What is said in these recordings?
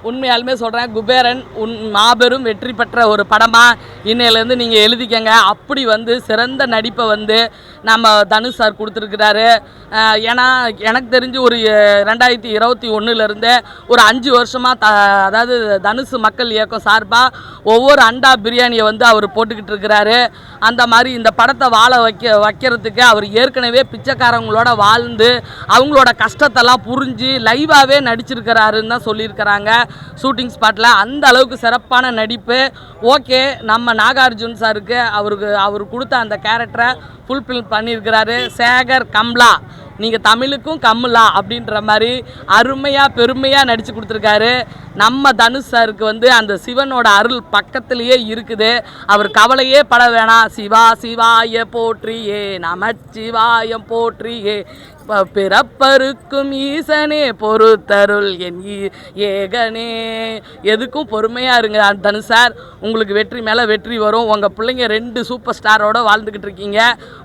உண்மையாலுமே சொல்கிறேன், குபேரன் மாபெரும் வெற்றி பெற்ற ஒரு படமாக இன்னையிலேருந்து நீங்கள் எழுதிக்கங்க. அப்படி சிறந்த நடிப்பை நம்ம தனுஷ் சார் கொடுத்துருக்கிறாரு. ஏன்னா எனக்கு தெரிஞ்சு ஒரு 2021 ஒரு 5 வருஷமாக அதாவது தனுஷ் மக்கள் இயக்கம் சார்பாக ஒவ்வொரு அண்டா பிரியாணியை அவர் போட்டுக்கிட்டு இருக்கிறாரு. அந்த மாதிரி இந்த படத்தை வைக்கிறதுக்கு அவர் ஏற்கனவே பிச்சைக்காரங்களோட வாழ்ந்து அவங்களோட கஷ்டத்தெல்லாம் புரிஞ்சு லைவாகவே நடிச்சிருக்கிறாருன்னு தான் சொல்லியிருக்கிறாங்க ஷூட்டிங் ஸ்பாட்டில். அந்த அளவுக்கு சிறப்பான நடிப்பு. ஓகே, நம்ம நாகார்ஜுன் சாருக்கு அவர் கொடுத்த அந்த கேரக்டரை ஃபுல்ஃபில் பண்ணியிருக்கிறாரு. சேகர் கம்லா, நீங்கள் தமிழுக்கும் கம்லா அப்படின்ற மாதிரி அருமையாக பெருமையாக நடித்து கொடுத்துருக்காரு. நம்ம தனுஷ் சாருக்கு அந்த சிவனோட அருள் பக்கத்துலேயே இருக்குது. அவர் கவலையே பட வேணாம். சிவா சிவாய போற்றியே நமச்சிவாயம் போற்றியே பிறப்பருக்கும் ஈசனே பொறுத்தருள் என் ஏகனே. எதுக்கும் பொறுமையாக இருங்க தனுஷ் சார், உங்களுக்கு வெற்றி மேலே வெற்றி வரும். உங்கள் பிள்ளைங்க 2 சூப்பர் ஸ்டாரோடு வாழ்ந்துக்கிட்டு இருக்கீங்க.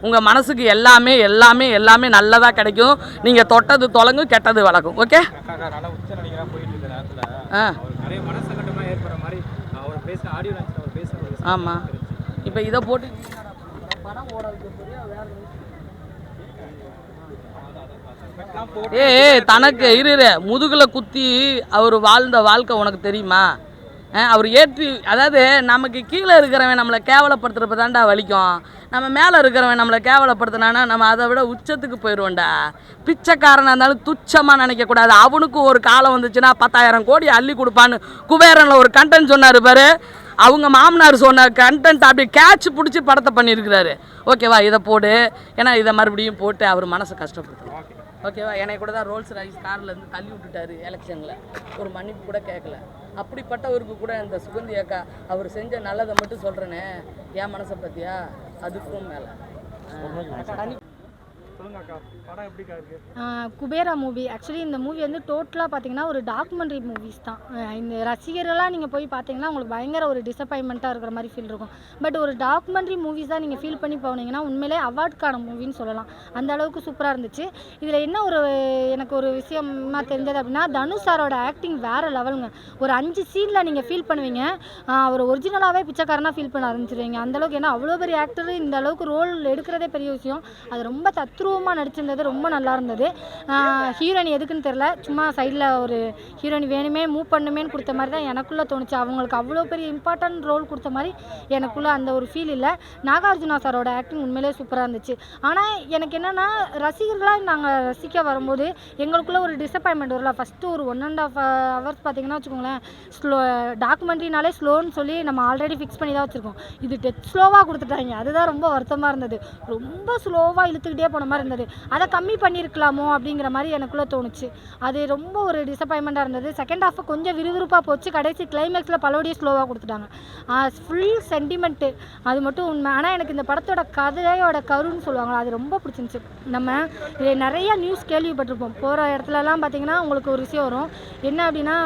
உங்கள் மனசுக்கு எல்லாமே எல்லாமே எல்லாமே நல்லதாக கிடைக்கும். நீங்கள் தொட்டது தொலங்கும், கெட்டது வளர்க்கும். ஓகே. ஆமாம், இப்போ இதை போட்டு படம் ஓடுறதுக்கு தனக்கு முதுகில் குத்தி அவர் வாழ்ந்த வாழ்க்கை உனக்கு தெரியுமா? அவர் அதாவது நமக்கு கீழே இருக்கிறவன் நம்மளை கேவலப்படுத்துகிறப்ப தான்டா வலிக்கும். நம்ம மேலே இருக்கிறவன் நம்மளை கேவலப்படுத்தினானா நம்ம அதை விட உச்சத்துக்கு போயிடுவோம்டா. பிச்சைக்காரனாக இருந்தாலும் துச்சமாக நினைக்கக்கூடாது. அவனுக்கு ஒரு காலம் வந்துச்சுன்னா 10,000 கோடி அள்ளி கொடுப்பான்னு குபேரனில் ஒரு கண்டென்ட் சொன்னார் பாரு. அவங்க மாமனார் சொன்ன கண்டென்ட் அப்படியே கேட்ச் பிடிச்சி படத்தை பண்ணியிருக்கிறாரு. ஓகேவா, இதை போடு. ஏன்னா இதை மறுபடியும் போட்டு அவர் மனசை கஷ்டப்படுத்தலாம். ஓகேவா, என்னை கூட தான் ரோல்ஸ் ராய்ஸ் கார்லேருந்து தள்ளி விட்டுட்டாரு எலெக்ஷனில். ஒரு மன்னிப்பு கூட கேட்கல. அப்படிப்பட்டவருக்கு கூட இந்த சுகந்தி அக்கா அவர் செஞ்ச நல்லதை மட்டும் சொல்கிறேனே, என் மனசை பற்றியா அதுக்கும் மேலே. குபேரா மூவி ஆக்சுவலி இந்த மூவி டோட்டலாக பார்த்தீங்கன்னா ஒரு டாக்குமெண்ட்ரி மூவிஸ் தான். இந்த ரசிகர்களாக நீங்கள் போய் பார்த்தீங்கன்னா உங்களுக்கு பயங்கர ஒரு டிசப்பாயின்மெண்ட்டாக இருக்கிற மாதிரி ஃபீல் இருக்கும். பட் ஒரு டாக்குமெண்ட்ரி மூவிஸ் தான் நீங்கள் ஃபீல் பண்ணி போனீங்கன்னா உண்மையிலே அவார்டுக்கான மூவின்னு சொல்லலாம். அந்த அளவுக்கு சூப்பராக இருந்துச்சு. இதில் என்ன எனக்கு ஒரு விஷயமா தெரிஞ்சது அப்படின்னா, தனுஷ் சாரோட ஆக்டிங் வேறு லெவலுங்க. ஒரு 5 சீனில் நீங்கள் ஃபீல் பண்ணுவீங்க, அவர் ஒரிஜினலாகவே பிச்சைக்காரனாக ஃபீல் பண்ண ஆரம்பிச்சிருவீங்க. அந்தளவுக்கு, ஏன்னா அவ்வளோ பெரிய ஆக்டர் இந்த அளவுக்கு ரோல் எடுக்கிறதே பெரிய விஷயம். அது ரொம்ப தத்ரூபமாக நடிச்சிருந்தது, ரொம்ப நல்லா இருந்தது. ஹீரோயின் எதுக்குன்னு தெரில, சும்மா சைடில் ஒரு ஹீரோயின் வேணுமே மூவ் பண்ணுமேன்னு கொடுத்த மாதிரி தான் எனக்குள்ளே தோணுச்சு. அவங்களுக்கு அவ்வளோ பெரிய இம்பார்ட்டன்ட் ரோல் கொடுத்த மாதிரி எனக்குள்ளே அந்த ஒரு ஃபீல் இல்லை. நாகார்ஜுனா சாரோட ஆக்டிங் உண்மையிலே சூப்பராக இருந்துச்சு. ஆனால் எனக்கு என்னென்னா, ரசிகர்களாக நாங்கள் ரசிக்க வரும்போது எங்களுக்குள்ளே ஒரு டிசப்பாயின்மெண்ட் வரல. ஃபஸ்ட்டு ஒரு 1.5 hours பார்த்தீங்கன்னா வச்சுக்கோங்களேன், டாக்குமெண்ட்ரினாலே ஸ்லோன்னு சொல்லி நம்ம ஆல்ரெடி ஃபிக்ஸ் பண்ணி தான் வச்சுருக்கோம். இது டெத் ஸ்லோவாக கொடுத்துட்டாங்க. அதுதான் ரொம்ப வருத்தமாக இருந்தது. ரொம்ப ஸ்லோவாக இழுத்துக்கிட்டே போன மாதிரி இருந்தது. அதை கம்மி பண்ணியிருக்கலாமோ அப்படிங்கிற மாதிரி எனக்குள்ளே தோணுச்சு. அது ரொம்ப ஒரு டிசப்பாயின்மெண்ட்டாக இருந்தது. செகண்ட் ஹாஃப் கொஞ்சம் விறுவிறுப்பாக போச்சு. கடைசி கிளைமேக்ஸில் பலபடியும் ஸ்லோவாக கொடுத்துட்டாங்க. ஃபுல் சென்டிமெண்ட்டு, அது மட்டும் உண்மை. ஆனால் எனக்கு இந்த படத்தோட கதையோட கருன்னு சொல்லுவாங்களா, அது ரொம்ப பிடிச்சிருந்துச்சு. நம்ம இதில் நிறையா நியூஸ் கேள்விப்பட்டிருப்போம். போகிற இடத்துலலாம் பார்த்திங்கன்னா உங்களுக்கு ஒரு விஷயம் வரும். என்ன அப்படின்னா,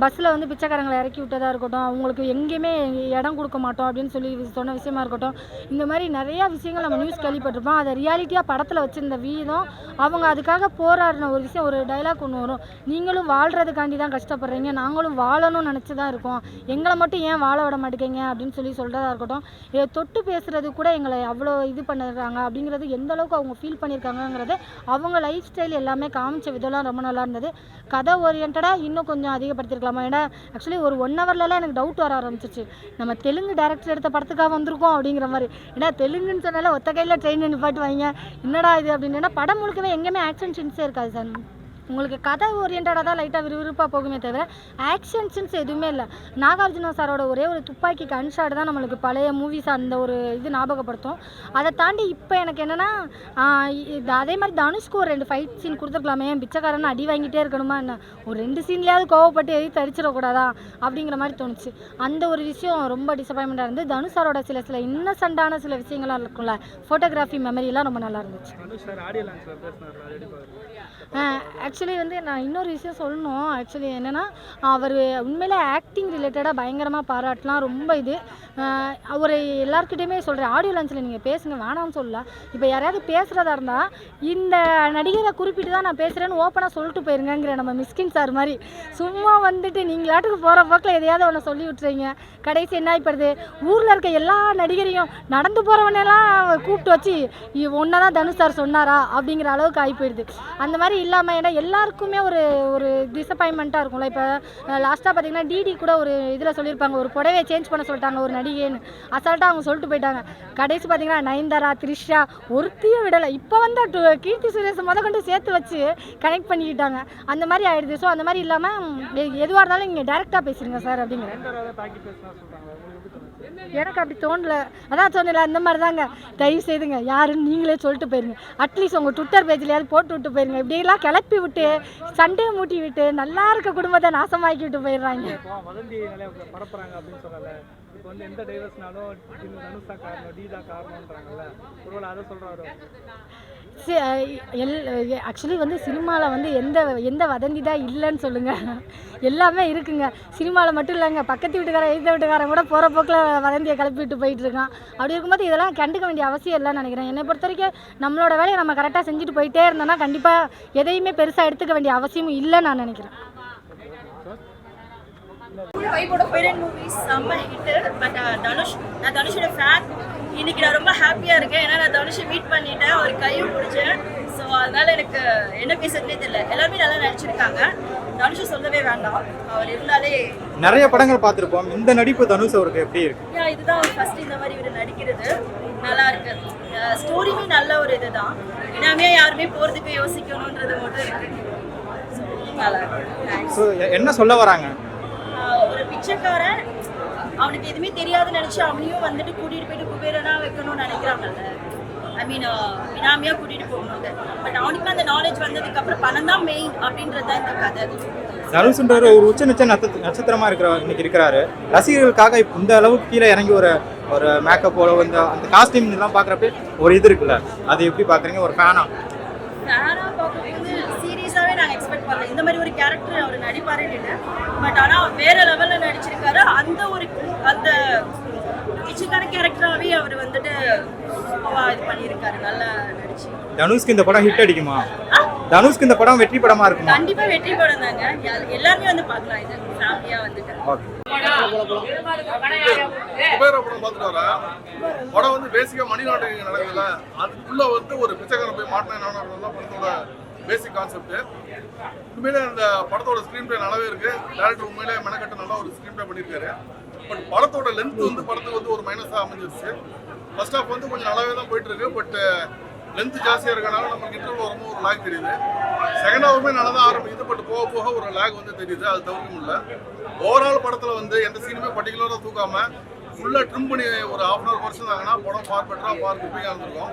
பஸ்ஸில் பிச்சைக்காரங்களை இறக்கி விட்டதாக இருக்கட்டும், அவங்களுக்கு எங்கேயுமே இடம் கொடுக்க மாட்டோம் அப்படின்னு சொல்லி சொன்ன விஷயமா இருக்கட்டும், இந்த மாதிரி நிறையா விஷயங்கள் நம்ம நியூஸ் கேள்விப்பட்டிருப்போம். அதை ரியாலிட்டியாக படத்தில் வச்சுருந்த வீதம், அவங்க அதுக்காக போராடின ஒரு விஷயம், ஒரு டைலாக் ஒன்று வரும். நீங்களும் வாழ்கிறதுக்காண்டி தான் கஷ்டப்படுறீங்க, நாங்களும் வாழணும்னு நினச்சி தான் இருக்கோம், எங்களை மட்டும் ஏன் வாழ விட மாட்டேங்க அப்படின்னு சொல்லி சொல்கிறதா இருக்கட்டும். இதை தொட்டு பேசுகிறது கூட எங்களை அவ்வளோ இது பண்ணுறாங்க அப்படிங்கிறது எந்த அளவுக்கு அவங்க ஃபீல் பண்ணியிருக்காங்கங்கிறது, அவங்க லைஃப் ஸ்டைல் எல்லாமே காமிச்ச விதம்லாம் ரொம்ப நல்லா இருந்தது. கதை ஓரியன்டாக இன்னும் கொஞ்சம் அதிகப்படுத்திருக்கலாமா? ஏன்னா ஆக்சுவலி ஒரு 1 hourலலாம் எனக்கு டவுட் வர ஆரம்பிச்சிச்சு, நம்ம தெலுங்கு டேரக்டர் எடுத்த படத்துக்காக வந்திருக்கோம் அப்படிங்கிற மாதிரி. ஏன்னா தெலுங்குன்னு சொன்னால ஒத்த கையில் ட்ரெயின் நிப்பாட்டுவாங்க, என்னடா இது அப்படின்னு. படம் முழுக்கவே எங்கேயுமே ஆக்ஷன் சீன்ஸே இருக்காது சார். உங்களுக்கு கதை ஓரியன்டாக தான் லைட்டாக விறுவிறுப்பாக போகுமே தவிர ஆக்ஷன் சீன்ஸ் எதுவுமே இல்லை. நாகார்ஜுனா சாரோட ஒரே ஒரு துப்பாக்கி கன்ஷாட் தான் நம்மளுக்கு பழைய மூவிஸ் அந்த ஒரு இது ஞாபகப்படுத்தும். அதை தாண்டி இப்போ எனக்கு என்னென்னா, அதே மாதிரி தனுஷ்க்கு ஒரு 2 ஃபைட் சீன் கொடுத்துருக்கலாமே, பிச்சைக்காரன்னு அடி வாங்கிட்டே இருக்கணுமா என்ன, ஒரு 2 சீன்லேயாவது கோவப்பட்டு எதிர்த்து அடிச்சிடக்கூடாதா அப்படிங்கிற மாதிரி தோணுச்சு. அந்த ஒரு விஷயம் ரொம்ப டிசப்பாயின்மெண்ட்டாக இருந்து. தனுஷ் சாரோட சில இன்னசென்ட்டான சில விஷயங்கள்லாம் இருக்கும்ல, ஃபோட்டோகிராஃபி மெமரியெல்லாம் ரொம்ப நல்லா இருந்துச்சு. ஆக்சுவலி வந்து நான் இன்னொரு விஷயம் சொல்லணும். ஆக்சுவலி என்னென்னா, அவர் உண்மையிலே ஆக்டிங் ரிலேட்டடாக பயங்கரமாக பாராட்டலாம். ரொம்ப இது அவர் எல்லாருக்கிட்டையுமே சொல்கிறேன், ஆடியோ லான்ச்சில் நீங்கள் பேசுங்க, வேணாம்னு சொல்லல. இப்போ யாரையாவது பேசுகிறதா இருந்தால் இந்த நடிகரை குறிப்பிட்டு தான் நான் பேசுகிறேன்னு ஓப்பனாக சொல்லிட்டு போயிருங்கிற நம்ம மிஸ்கின் சார் மாதிரி. சும்மா வந்துட்டு நீங்களாட்டுக்கு போகிற போக்கில் எதையாவது ஒன்று சொல்லி விட்டுறீங்க. கடைசி என்ன ஆகிப்படுது, ஊரில் இருக்க எல்லா நடிகரையும் நடந்து போகிறவனெல்லாம் கூப்பிட்டு வச்சு ஒன்றை தான் தனுஷ் சார் சொன்னாரா அப்படிங்கிற அளவுக்கு ஆகி போயிடுது. அந்த மாதிரி இல்லாமல் ஏன்னா எல்லாருக்குமே ஒரு ஒரு டிசப்பாயின்மெண்ட்டாக இருக்கும்ல. இப்போ லாஸ்ட்டாக பார்த்தீங்கன்னா டிடி கூட ஒரு இதில் சொல்லியிருப்பாங்க, ஒரு புடவையை சேஞ்ச் பண்ண சொல்லிட்டாங்க ஒரு நடிகைன்னு. அசால்ட்டாக அவங்க சொல்லிட்டு போயிட்டாங்க. கடைசி பார்த்தீங்கன்னா நயன்தாரா, த்ரிஷா ஒருத்தையும் விடலை. இப்போ வந்து கீர்த்தி சுரேஷ் கொண்டு சேர்த்து வச்சு கனெக்ட் பண்ணிக்கிட்டாங்க. அந்த மாதிரி ஆயிடுது. ஸோ அந்த மாதிரி இல்லாமல் எதுவாக இருந்தாலும் நீங்கள் டேரெக்டாக பேசுறீங்க சார் அப்படிங்கிற. எனக்கு அப்படி தோணல. அதான் சொன்னல, அந்த மாதிரி தாங்க. தயவு செய்துங்க யாருன்னு நீங்களே சொல்லிட்டு போயிருங்க. அட்லீஸ்ட் உங்கள் ட்விட்டர் பேஜ்லையாவது போட்டு விட்டு போயிருங்க. இப்படியெல்லாம் கிளப்பி விட்டு சண்டே மூட்டி விட்டு நல்லா இருக்க குடும்பத்தை நாசமாக்கி விட்டு போயிடுறாங்க. இப்போ வந்து எந்த டைவர்ஸ்னாலும் தனுஷ் தான் காரணம், டி தான் காரணம்ன்றாங்கல்ல, ஒருவேளை அதை சொல்கிறாரோ? ஆக்சுவலி வந்து சினிமாவில் வந்து எந்த வதந்தி தான் இல்லைன்னு சொல்லுங்கள், எல்லாமே இருக்குங்க. சினிமாவில் மட்டும் இல்லைங்க, பக்கத்து வீட்டுக்காரன் எழுத வீட்டுக்காரன் கூட போகிற போக்கில் வதந்தியை கிளப்பி விட்டு போயிட்டு இருக்கான். அப்படி இருக்கும்போது இதெல்லாம் கண்டுக்க வேண்டிய அவசியம் இல்லைன்னு நினைக்கிறேன். என்னை பொறுத்த வரைக்கும் நம்மளோட வேலையை நம்ம கரெக்டாக செஞ்சுட்டு போயிட்டே இருந்தோம்னா கண்டிப்பாக எதையுமே பெருசாக எடுத்துக்க வேண்டிய அவசியமும் இல்லைன்னு நான் நினைக்கிறேன். வைபோட கொரியன் மூவிஸ் செம்ம ஹிட்டு. பட் நான் தனுஷோட ஃபேன். இன்னைக்கு நான் ரொம்ப ஹாப்பியாக இருக்கேன். ஏன்னா நான் தனுஷை மீட் பண்ணிட்டேன், அவர் கையும் பிடிச்சேன். ஸோ அதனால எனக்கு என்ன பேசுறதுனே தெரியல. எல்லாருமே நல்லா நடிச்சிருக்காங்க. தனுஷை சொல்லவே வேண்டாம், அவர் இருந்தாலே. நிறைய படங்கள் பார்த்துருப்போம், இந்த நடிப்பு தனுஷ் அவருக்கு எப்படி இருக்கு? இதுதான் அவர் ஃபர்ஸ்ட் இந்த மாதிரி இவர் நடிக்கிறது. நல்லா இருக்கு. ஸ்டோரியுமே நல்ல ஒரு இதுதான். இனாமே யாருமே போகிறதுக்கு யோசிக்கணுன்றது மட்டும் இருக்கு. நல்லா இருக்கு. என்ன சொல்ல வராங்க? ஒரு பிச்சைக்காரன், அவனுக்கு எதுவுமே தெரியாதுன்னு நினச்சி அவனையும் வந்துட்டு கூட்டிகிட்டு போயிட்டு குபேரனா வைக்கணும்னு நினைக்கிறாங்கல்ல. ஐ மீன் இனாமியாக கூட்டிகிட்டு போகணுங்க. பட் அவனுக்கு அந்த நாலேஜ் வந்ததுக்கப்புறம் பணம் தான் மெயின் அப்படின்றது தான் இந்த கதை. தனுஷ்ன்ற ஒரு உச்ச நட்சத்திரமா இன்னைக்கு இருக்கிறாரு. ரசிகர்களுக்காக இந்த அளவுக்கு கீழே இறங்கி ஒரு மேக்கப்போட அந்த காஸ்டியூம் எல்லாம் பார்க்குறப்ப ஒரு இது இருக்குல்ல, அது எப்படி பார்க்குறீங்க ஒரு ஃபேனா? பார்க்கும்போது சீரியஸாகவே நாங்கள் எக்ஸ்பெக்ட் பண்ணல இந்த மாதிரி ஒரு கேரக்டர் அவர் நடிப்பாருன்னு. பட் ஆனால் அவர் வேற லெவலில் நடிச்சிருக்காரு. அந்த பிச்சைக்கான கேரக்டராகவே அவர் வந்துட்டு இது பண்ணியிருக்காரு. நல்லா நடிச்சு. தனுஷ்க்கு இந்த படம் ஹிட் அடிக்குமா? தனுஷ்க்கு இந்த படம் வெற்றி படமா இருக்குமா? கண்டிப்பாக வெற்றி படம் தாங்க. எல்லாருமே வந்து பார்க்கலாம். இது ஃபேமிலியாக வந்துட்டு படம் வந்து பேசிக்கா மணி லாண்டரிங் நடக்குதுல்ல, அதுக்குள்ள வந்து ஒரு பிச்சைக்காரன் போய் மாட்டினா படத்தோட பேசிக் கான்செப்ட். உண்மையிலே அந்த படத்தோட ஸ்க்ரீன் பிளே நல்லாவே இருக்கு. டேரக்டர் உண்மையிலே மெனக்கட்டு நல்லா ஒரு ஸ்க்ரீன் பிளே பண்ணியிருக்காரு. பட் படத்தோட லென்த் வந்து படத்துக்கு வந்து ஒரு மைனஸாக அமைஞ்சிருச்சு. ஃபர்ஸ்ட் ஹாஃப் வந்து கொஞ்சம் நல்லாவே தான் போயிட்டு இருக்கு. பட் லென்த் ஜாஸ்தியாக இருக்கனால நமக்கு இன்டர்வல் வரும்போது ஒரு லேக் தெரியுது. செகண்ட் ஹாஃபுமே நல்லா தான் ஆரம்பிக்குது. பட் போக போக ஒரு லேக் வந்து தெரியுது. அது தவிர்க்க முடியல. ஓவரால் படத்தில் வந்து எந்த சீனுமே பர்டிகுலராக தூக்காம ஃபுல்லாக ட்ரிம் பண்ணி ஒரு ½ hour குறைச்சிருந்தாங்கன்னா படம் ஃபார் பெட்டராக ஃபார் குப்பிங்காக இருந்திருக்கும்.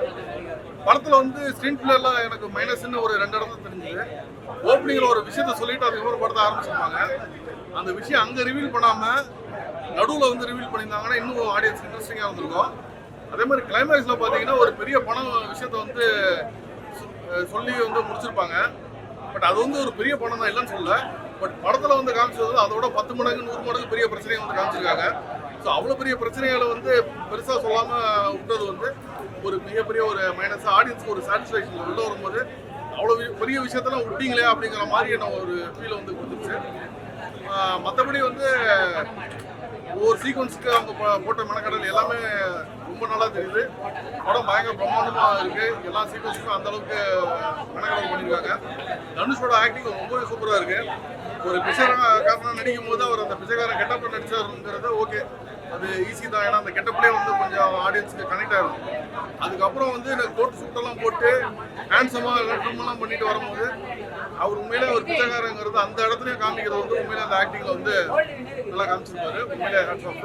படத்தில் வந்து ஸ்க்ரீன் பிளேலாம் எனக்கு மைனஸ்ன்னு ஒரு 2 இடத்துல தெரிஞ்சுது. ஓப்பனிங்கில் ஒரு விஷயத்த சொல்லிட்டு அதுக்கப்புறம் படத்தை ஆரம்பிச்சிருப்பாங்க. அந்த விஷயம் அங்கே ரிவீல் பண்ணாமல் நடுவில் வந்து ரிவீல் பண்ணியிருந்தாங்கன்னா இன்னும் ஆடியன்ஸ் இன்ட்ரெஸ்டிங்காக இருந்திருக்கும். அதே மாதிரி கிளைமேக்ஸில் பார்த்தீங்கன்னா ஒரு பெரிய பணம் விஷயத்த வந்து சொல்லி வந்து முடிச்சிருப்பாங்க. பட் அது வந்து ஒரு பெரிய பணம் தான் இல்லைன்னு சொல்லல. பட் படத்தில் வந்து காமிச்சது அதோட 10 மடங்கு 100 மடங்கு பெரிய பிரச்சனையை வந்து காமிச்சிருக்காங்க. ஸோ அவ்வளோ பெரிய பிரச்சனைகளை வந்து பெருசாக சொல்லாமல் விட்டது வந்து ஒரு மிகப்பெரிய ஒரு மைனஸாக ஆடியன்ஸ்க்கு ஒரு சாட்டிஸ்ஃபேக்ஷன் உள்ள வரும்போது அவ்வளோ பெரிய விஷயத்தெல்லாம் விட்டீங்களே அப்படிங்கிற மாதிரி என்ன ஒரு ஃபீலை வந்து கொடுத்துருச்சு. மற்றபடி வந்து ஒவ்வொரு சீக்வன்ஸுக்கு அவங்க போட்ட மெனக்கடல் எல்லாமே ரொம்ப நல்லா தெரியுது. படம் பயங்கர பிரம்மாண்டமாக இருக்குது. எல்லா சீக்வன்ஸுக்கும் அந்தளவுக்கு மெனக்கடல் பண்ணியிருக்காங்க. தனுஷோட ஆக்டிங் ரொம்பவே சூப்பராக இருக்குது. ஒரு பிச்சைக்காரனாக நடிக்கும் போது அவர் அந்த பிச்சைக்காரன் கெட்டப்பில் நடிச்சாருங்கிறது ஓகே, அது ஈஸி தான். ஏன்னா அந்த கெட்டப்லேயே வந்து கொஞ்சம் ஆடியன்ஸுக்கு கனெக்ட் ஆகிடும். அதுக்கப்புறம் வந்து எனக்கு கோட் சூட்டெல்லாம் போட்டு ஹேண்ட்ஸமாக ட்ரிம்மெல்லாம் பண்ணிட்டு வரும்போது அவர் உண்மையிலே ஒரு பிச்சைக்காரங்கிறது அந்த இடத்துலையும் காமிக்கிறது வந்து உண்மையிலே அந்த ஆக்டிங்கில் வந்து நல்லா காமிச்சிருப்பாரு. உண்மையிலே ஹேட்ஸ் ஆஃப்.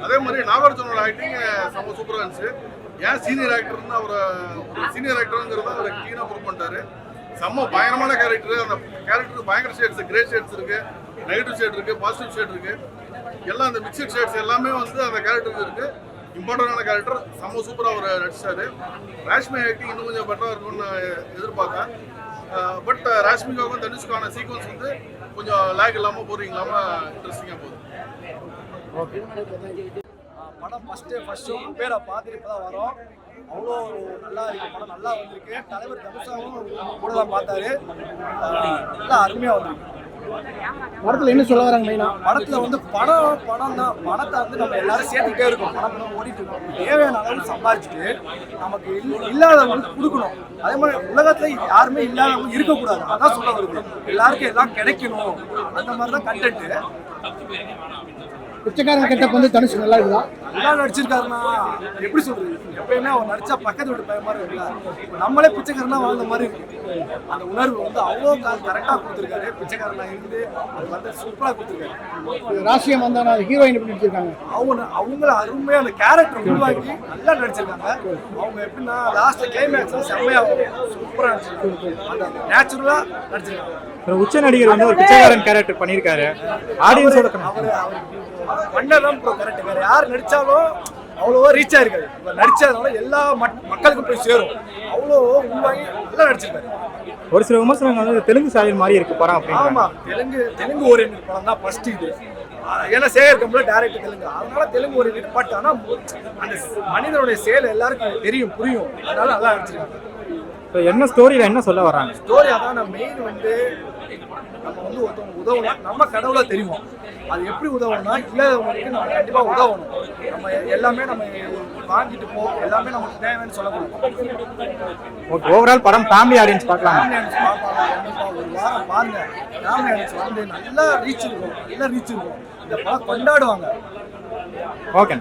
அதே மாதிரி நாகார்ஜுனோட ஆக்டிங் செம்ம சூப்பராக இருந்துச்சு. ஏன் சீனியர் ஆக்டர்னு அவரை ஒரு சீனியர் ஆக்டருங்கிறத அவரை க்ளீனாக ப்ரூவ் பண்ணிட்டாரு. செம்ம பயங்கரமான கேரக்டர். அந்த கேரக்டருக்கு பயங்கர ஷேட்ஸ், கிரே ஷேட்ஸ் இருக்குது, நெகட்டிவ் ஷேட் இருக்குது, பாசிட்டிவ் ஷேட் இருக்குது. எல்லாம் அந்த மிக்சட் ஷேட்ஸ் எல்லாமே வந்து அந்த கேரக்டருக்கு இருக்குது. இம்பார்ட்டண்டான கேரக்டர். செம்ம சூப்பராக அவர் நடிச்சாரு. ரேஷ்மி ஆக்டிங் இன்னும் கொஞ்சம் பெட்டராக இருக்கும்னு எதிர்பார்த்தேன். பட் ராஷ்மிகாவுக்கும் தனுஷ்கான சீக்வன்ஸ் வந்து கொஞ்சம் லேக் இல்லாமல் போரிங் இல்லாமல் இன்ட்ரெஸ்டிங்காக போகுது. படம் ஃபர்ஸ்ட் ஷோ பேரை பார்த்துட்டு இப்போ தான் வரோம். அவ்வளோ நல்லா இருக்கு படம், நல்லா வந்திருக்கு. தலைவர் தனுஷாவும் கூட தான் பார்த்தாரு, நல்லா அருமையாக வந்திருக்கு. படத்தில் என்ன சொல்ல வராங்க மெயினா? படத்தில் வந்து படம் தான். படத்தை வந்து நம்ம எல்லாரும் சேர்த்துக்கிட்டே இருக்கோம். படம் ஓடிட்டு இருக்கோம். தேவையான அளவு சம்பாதிச்சுட்டு நமக்கு இல்லாதவங்களுக்கு கொடுக்கணும். அதே மாதிரி உலகத்தில் யாருமே இல்லாதவங்க இருக்கக்கூடாது. அதான் சொல்ல வருது. எல்லாருக்கும் எல்லாம் கிடைக்கணும். அந்த மாதிரி தான் கண்டென்ட்டு. பிச்சைக்காரன் கெட்டப் வந்து தனுஷ் நல்லா இருக்குதா? நல்லா நடிச்சிருக்காருன்னா எப்படி சொல்றது, எப்பயுமே அவர் நடிச்சா பக்கத்து வீட்டு பையன் மாதிரி இருக்குல்ல, நம்மளே பிச்சைக்காரனா வாழ்ந்த மாதிரி இருக்கு. அந்த உணர்வு வந்து அவ்வளோ கரெக்டாக கொடுத்துருக்காரு. பிச்சைக்காரனா இருந்து அது வந்து சூப்பராக கொடுத்துருக்காரு. ராசியம் வந்தானா ஹீரோயின் எப்படி நடிச்சிருக்காங்க? அவங்கள அருமையாக அந்த கேரக்டர் உருவாக்கி நல்லா நடிச்சிருக்காங்க. அவங்க எப்படின்னா லாஸ்ட் கிளைமேக்ஸ் செம்மையாக சூப்பராக நடிச்சிருக்காங்க. அந்த நேச்சுரலாக நடிச்சிருக்காங்க. உச்ச நடிகர் வந்து ஒரு பிச்சைக்காரன் கேரக்டர் பண்ணியிருக்காரு. ஆடியன்ஸோட அவர் பண்ணதான் ப்ரோ கரெக்ட். வேற யார் நடிச்சாலும் அவ்வளோவா ரீச் ஆயிருக்காரு. இவர் நடிச்சதுனால எல்லா மக்களுக்கும் போய் சேரும். அவ்வளோ உருவாகி நல்லா நடிச்சிருக்காரு. ஒரு சில விமர்சனங்கள் வந்து தெலுங்கு சாயல் மாதிரி இருக்கு படம் அப்படின்னு. ஆமா, தெலுங்கு ஓரியன்ட் படம் தான் ஃபர்ஸ்ட் இது. ஏன்னா சேகர் கம்பெனியில் டேரக்டர் தெலுங்கு, அதனால தெலுங்கு ஓரியன்ட். பட் ஆனால் அந்த மனிதனுடைய செயல் எல்லாருக்கும் தெரியும், புரியும். அதனால நல்லா நடிச்சிருக்காங்க. என்ன ஸ்டோரியில என்ன சொல்ல வர்றாங்க? ஸ்டோரி அதான் மெயின் வந்து நம்ம வந்து ஒருத்தவங்க உதவணும். நம்ம கடவுளா தெரியும். அது எப்படி உதவணும்னா இல்லாதவங்களுக்கு நம்ம கண்டிப்பாக உதவணும். நம்ம எல்லாமே நம்ம வாங்கிட்டு எல்லாமே நமக்கு தேவைன்னு சொல்லக்கூடாது. ஓகே, ஓவரால் படம் ஃபேமிலி ஆடியன்ஸ் பார்க்கலாம். கண்டிப்பாக ஒரு வாரம் பாருங்க. ஃபேமிலி ஆடியன்ஸ் வந்து நல்லா ரீச் இருக்கும். இந்த படம் கொண்டாடுவாங்க. ஓகே.